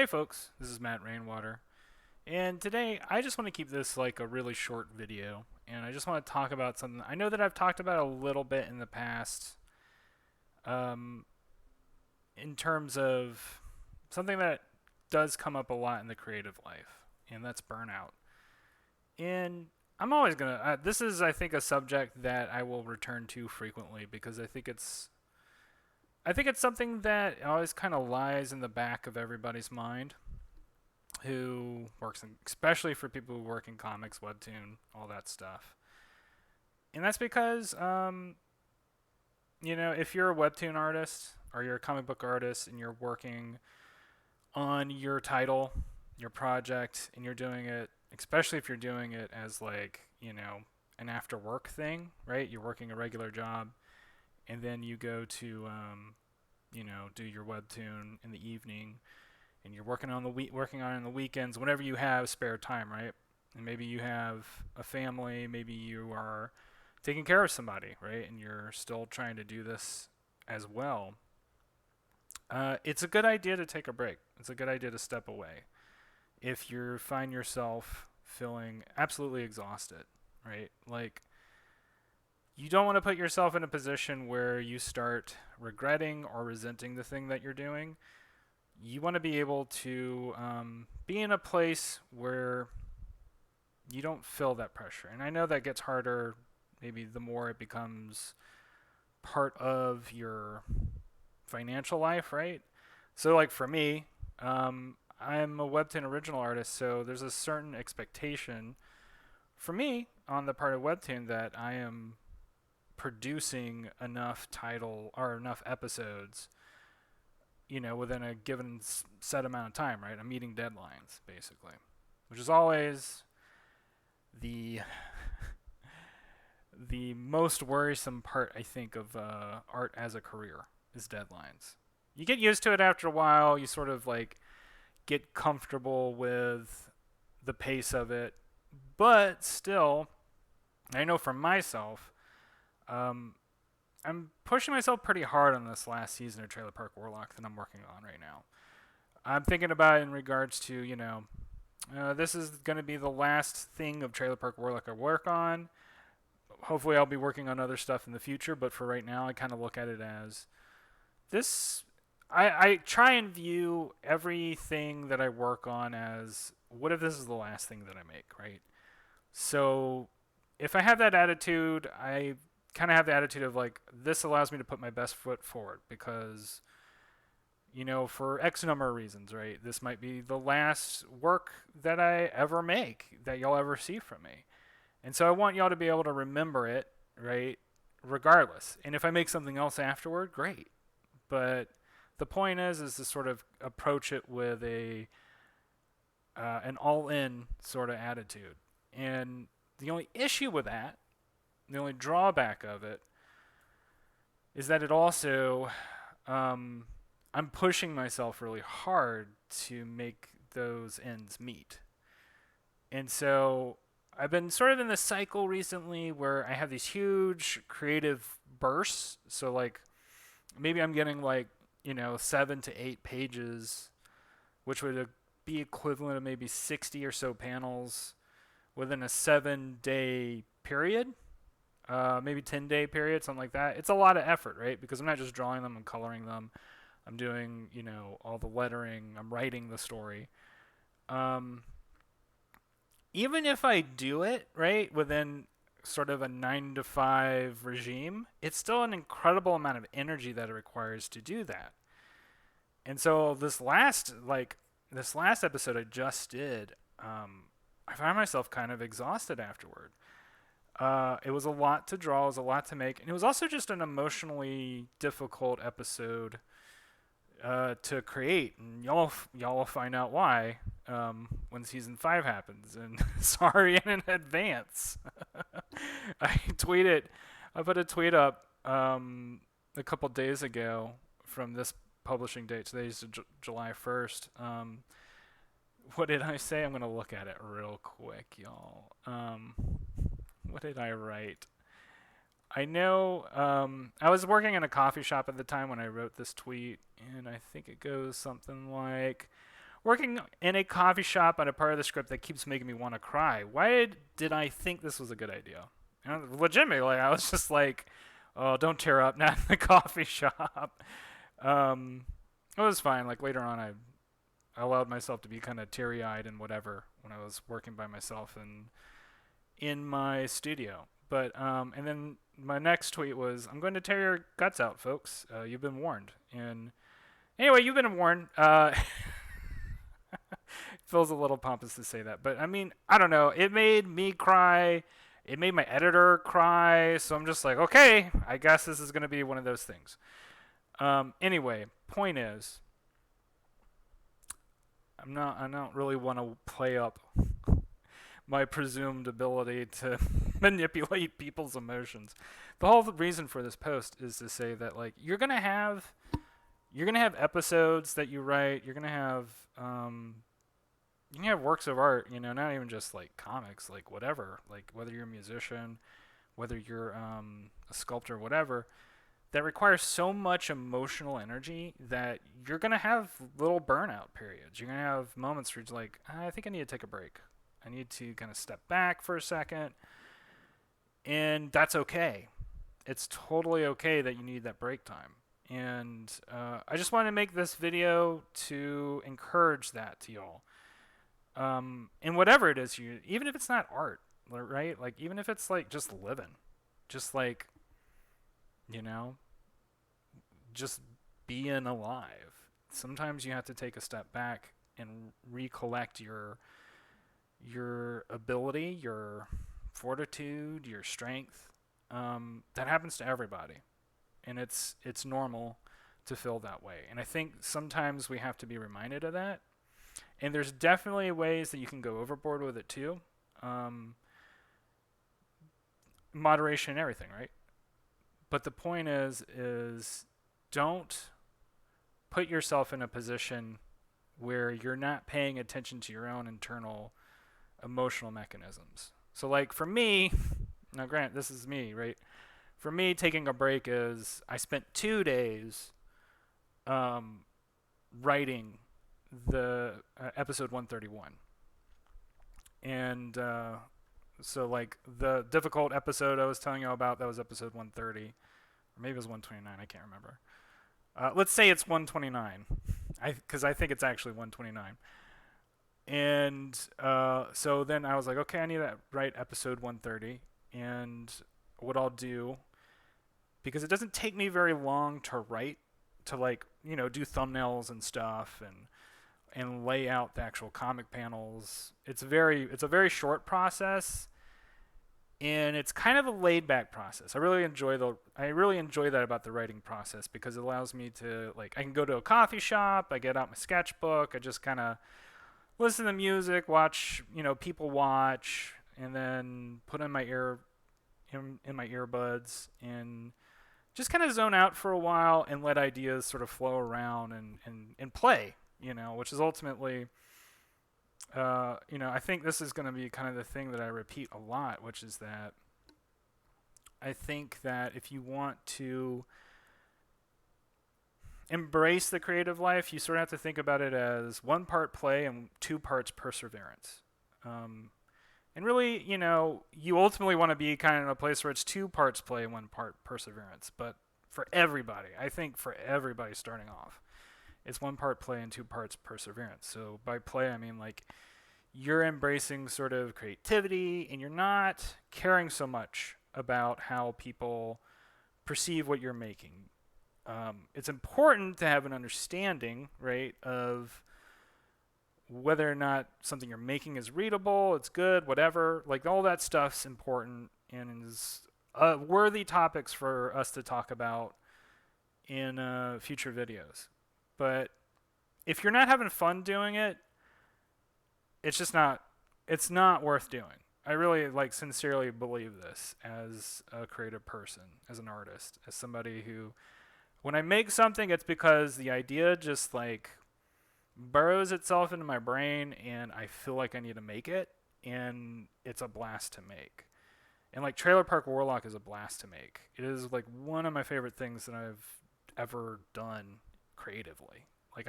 Hey folks, this is Matt Rainwater, and today I just want to keep this like a really short video, and I just want to talk about something I know that I've talked about a little bit in the past, um, in terms of something that does come up a lot in the creative life, and that's burnout. And I'm always gonna. This is, I think, a subject that I will return to frequently because I think it's something that always kind of lies in the back of everybody's mind who works in, especially for people who work in comics, webtoon, all that stuff. And that's because, if you're a webtoon artist or you're a comic book artist and you're working on your title, your project, and you're doing it, especially if you're doing it as an after work thing, right? You're working a regular job and then you go to, do your webtoon in the evening and you're working on it on the weekends whenever you have spare time, right? And maybe you have a family, maybe you are taking care of somebody, right? And you're still trying to do this as well. It's a good idea to take a break. It's a good idea to step away if you find yourself feeling absolutely exhausted, right? Like, you don't want to put yourself in a position where you start regretting or resenting the thing that you're doing. You want to be able to be in a place where you don't feel that pressure. And I know that gets harder maybe the more it becomes part of your financial life, right? So, like for me, I'm a Webtoon original artist, so there's a certain expectation for me on the part of Webtoon that I am producing enough title or enough episodes, within a given set amount of time, right? I'm meeting deadlines, basically, which is always the the most worrisome part, I think, of art as a career is deadlines. You get used to it after a while. You sort of like get comfortable with the pace of it, but still, I know for myself, um, I'm pushing myself pretty hard on this last season of Trailer Park Warlock that I'm working on right now. I'm thinking about it in regards to, this is going to be the last thing of Trailer Park Warlock I work on. Hopefully, I'll be working on other stuff in the future, but for right now, I kind of look at it as this. I try and view everything that I work on as what if this is the last thing that I make, right? So if I have that attitude, I kind of have the attitude of like, this allows me to put my best foot forward because, for X number of reasons, right? This might be the last work that I ever make that y'all ever see from me. And so I want y'all to be able to remember it, right? Regardless. And if I make something else afterward, great. But the point is to sort of approach it with an all-in sort of attitude. And the only issue with that, the only drawback of it, is that it also, I'm pushing myself really hard to make those ends meet. And so I've been sort of in this cycle recently where I have these huge creative bursts. So like maybe I'm getting like, 7 to 8 pages, which would be equivalent of maybe 60 or so panels within a 7 day period, maybe 10-day period, something like that. It's a lot of effort, right? Because I'm not just drawing them and coloring them. I'm doing, all the lettering. I'm writing the story. Um, Even if I do it right within sort of a 9 to 5 regime, it's still an incredible amount of energy that it requires to do that. And so this last episode I just did, I found myself kind of exhausted afterward. It was a lot to draw, it was a lot to make, and it was also just an emotionally difficult episode to create, and y'all will find out why when season 5 happens. And sorry in advance. I tweeted, I put a tweet up a couple days ago from this publishing date. Today's July 1st. What did I say? I'm gonna look at it real quick, y'all. What did I write? I know I was working in a coffee shop at the time when I wrote this tweet, and I think it goes something like, working in a coffee shop on a part of the script that keeps making me want to cry. Why did I think this was a good idea? Legitimately, I was just like, oh, don't tear up, not in the coffee shop. It was fine. Like later on, I allowed myself to be kind of teary-eyed and whatever when I was working by myself and in my studio. But and then my next tweet was, "I'm going to tear your guts out, folks. You've been warned." And anyway, you've been warned. Feels a little pompous to say that, but I mean, I don't know. It made me cry. It made my editor cry. So I'm just like, okay, I guess this is going to be one of those things. Anyway, point is, I don't really want to play up my presumed ability to manipulate people's emotions. The whole reason for this post is to say that like you're gonna have episodes that you write. You can have works of art. You know, not even just like comics, like whatever. Like whether you're a musician, whether you're a sculptor, whatever. That requires so much emotional energy that you're gonna have little burnout periods. You're gonna have moments where you're like, I think I need to take a break. I need to kind of step back for a second, and that's okay. It's totally okay that you need that break time. And I just wanted to make this video to encourage that to y'all. And whatever it is, even if it's not art, right? Like even if it's like just living, just like, you know, just being alive. Sometimes you have to take a step back and recollect your ability, your fortitude, your strength. That happens to everybody, and it's normal to feel that way. And I think sometimes we have to be reminded of that. And there's definitely ways that you can go overboard with it too. Moderation and everything, right? But the point is don't put yourself in a position where you're not paying attention to your own internal emotional mechanisms. So like for me, now granted, this is me, right? For me, taking a break is I spent 2 days writing the episode 131. And so like the difficult episode I was telling you about, that was episode 130. Or maybe it was 129, I can't remember. Let's say it's 129, because I think it's actually 129. And so then I was like, okay, I need to write episode 130. And what I'll do, because it doesn't take me very long to write, to like, you know, do thumbnails and stuff and lay out the actual comic panels. It's a very short process, and it's kind of a laid back process. I really enjoy that about the writing process, because it allows me to, like, I can go to a coffee shop, I get out my sketchbook, I just kind of listen to music, watch, you know, people watch, and then put in my earbuds and just kind of zone out for a while and let ideas sort of flow around and play, you know, which is ultimately, you know, I think this is going to be kind of the thing that I repeat a lot, which is that I think that if you want to embrace the creative life, you sort of have to think about it as 1 part play and 2 parts perseverance. And really, you know, you ultimately want to be kind of in a place where it's 2 parts play and 1 part perseverance. But for everybody, I think for everybody starting off, it's 1 part play and 2 parts perseverance. So by play, I mean like you're embracing sort of creativity and you're not caring so much about how people perceive what you're making. It's important to have an understanding, right, of whether or not something you're making is readable, it's good, whatever. Like all that stuff's important and is worthy topics for us to talk about in future videos. But if you're not having fun doing it, it's not worth doing. I really like sincerely believe this as a creative person, as an artist, as somebody who, when I make something, it's because the idea just like burrows itself into my brain and I feel like I need to make it, and it's a blast to make. And like Trailer Park Warlock is a blast to make. It is like one of my favorite things that I've ever done creatively. Like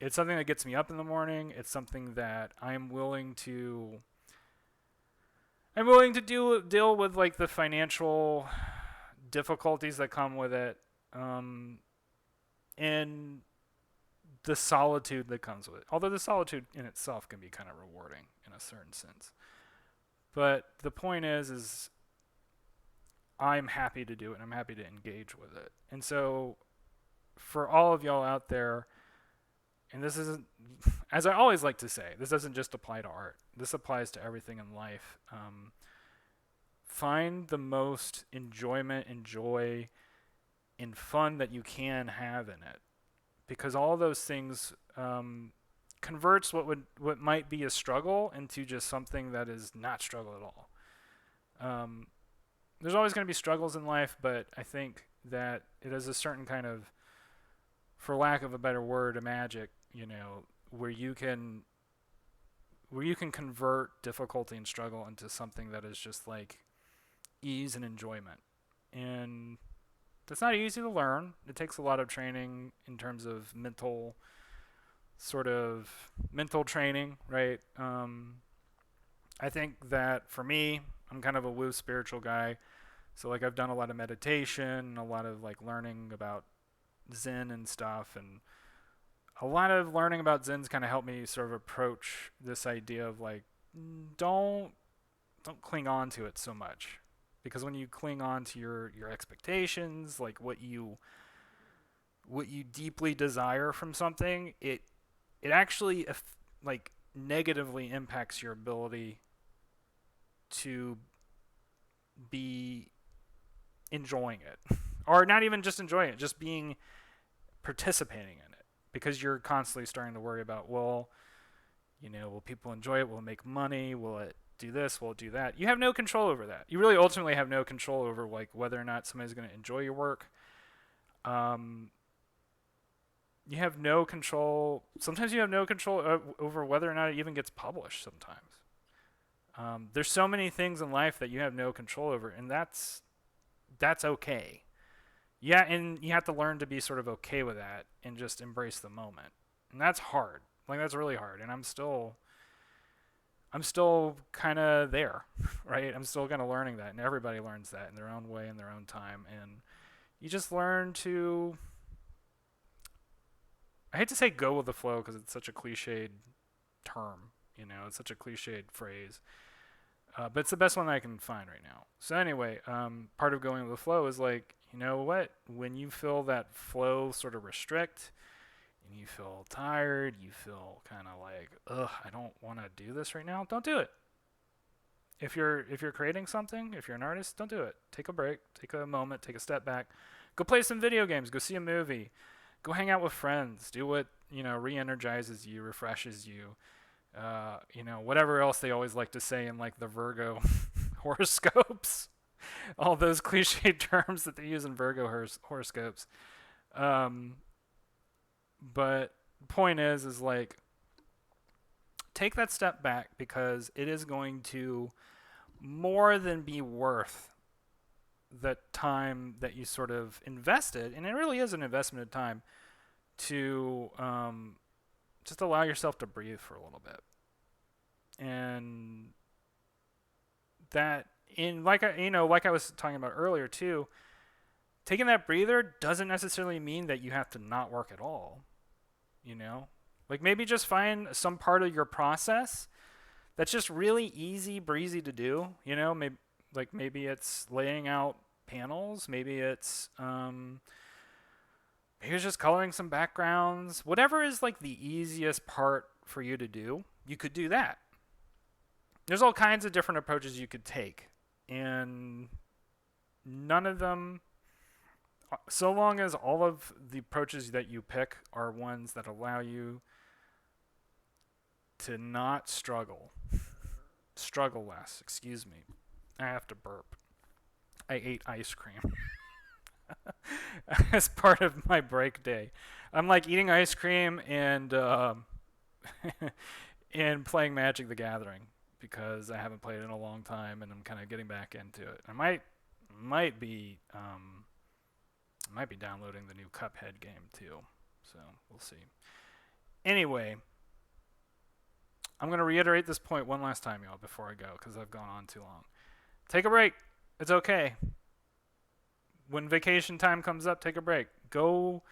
It's something that gets me up in the morning. It's something that I'm willing to deal with like the financial difficulties that come with it, um, and the solitude that comes with it. Although the solitude in itself can be kind of rewarding in a certain sense. But the point is I'm happy to do it. And I'm happy to engage with it. And so for all of y'all out there, and this isn't, as I always like to say, this doesn't just apply to art. This applies to everything in life. Find the most enjoyment and joy and fun that you can have in it, because all those things converts what might be a struggle into just something that is not struggle at all. Um, there's always going to be struggles in life, but I think that it is a certain kind of, for lack of a better word, a magic, where you can convert difficulty and struggle into something that is just like ease and enjoyment. And that's not easy to learn. It takes a lot of training in terms of mental training, right? I think that for me, I'm kind of a woo spiritual guy. So like I've done a lot of meditation, a lot of like learning about Zen and stuff, and a lot of learning about Zen's kind of helped me sort of approach this idea of like don't don't cling on to it so much, because when you cling on to your expectations, like what you deeply desire from something, it actually like negatively impacts your ability to be enjoying it, or not even just enjoying it, just being participating in it, because you're constantly starting to worry about, well, will people enjoy it? Will it make money? Will it do this? Will it do that? You have no control over that. You really ultimately have no control over like whether or not somebody's going to enjoy your work. Um, you have no control. Sometimes you have no control over whether or not it even gets published. Sometimes there's so many things in life that you have no control over, and that's okay. Yeah, and you have to learn to be sort of okay with that and just embrace the moment. And that's hard. Like that's really hard. And I'm still kind of there, right? I'm still kind of learning that, and everybody learns that in their own way, in their own time. And you just learn to, I hate to say go with the flow because it's such a cliched term, it's such a cliched phrase. But it's the best one that I can find right now. So anyway, part of going with the flow is like, you know what? When you feel that flow sort of restrict, and you feel tired, you feel kind of like, ugh, I don't want to do this right now. Don't do it. If you're creating something, if you're an artist, don't do it. Take a break, take a moment, take a step back. Go play some video games. Go see a movie. Go hang out with friends. Do what re-energizes you, refreshes you. Whatever else they always like to say in like the Virgo horoscopes, all those cliche terms that they use in Virgo horoscopes. Um, but point is like take that step back, because it is going to more than be worth the time that you sort of invested, and it really is an investment of time to just allow yourself to breathe for a little bit. And that in like I was talking about earlier too, taking that breather doesn't necessarily mean that you have to not work at all. Like maybe just find some part of your process that's just really easy breezy to do. Maybe it's laying out panels, maybe it's just coloring some backgrounds. Whatever is like the easiest part for you to do, you could do that. There's all kinds of different approaches you could take, and none of them, so long as all of the approaches that you pick are ones that allow you to not struggle less. Excuse me, I have to burp. I ate ice cream as part of my break day. I'm like eating ice cream and and playing Magic the Gathering, because I haven't played it in a long time and I'm kind of getting back into it. I might be downloading the new Cuphead game too, so we'll see. Anyway, I'm going to reiterate this point one last time, y'all, before I go, because I've gone on too long. Take a break. It's okay. When vacation time comes up, take a break. Go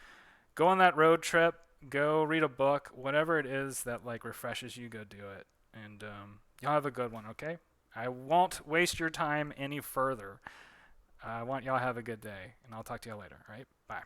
on that road trip. Go read a book. Whatever it is that like refreshes you, go do it. And y'all have a good one, okay? I won't waste your time any further. I want y'all to have a good day, and I'll talk to y'all later. All right? Bye.